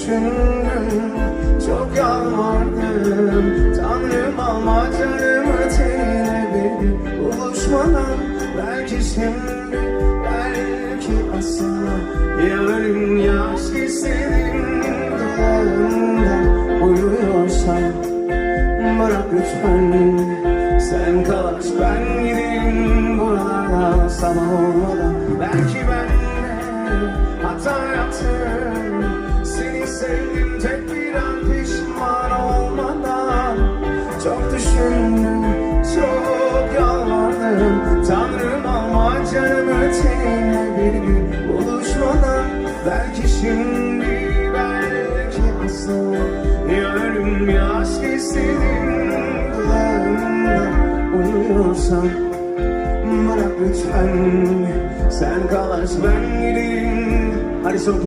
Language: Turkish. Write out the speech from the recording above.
düşündüm, çok yalvardım. Tanrım alma canımı tenine bir gün buluşmadan. Belki şimdi, belki asla. Ya ölüm ya aşk istedim dudağında. Uyuyorsan bırak lütfen, sen kalaş ben gideyim buralarda sabah olmadan. Belki ben de hata yaptım, seni sevdim tek bir an pişman olmadan. Çok düşündüm, çok yalvardım. Tanrım alma canımı tenine bir gün buluşmadan. Belki şimdi, belki asla. Ya ölüm ya aşk istedim dudağında. Uyuyorsan bırak lütfen, sen kalaş ben gideyim. Hadi son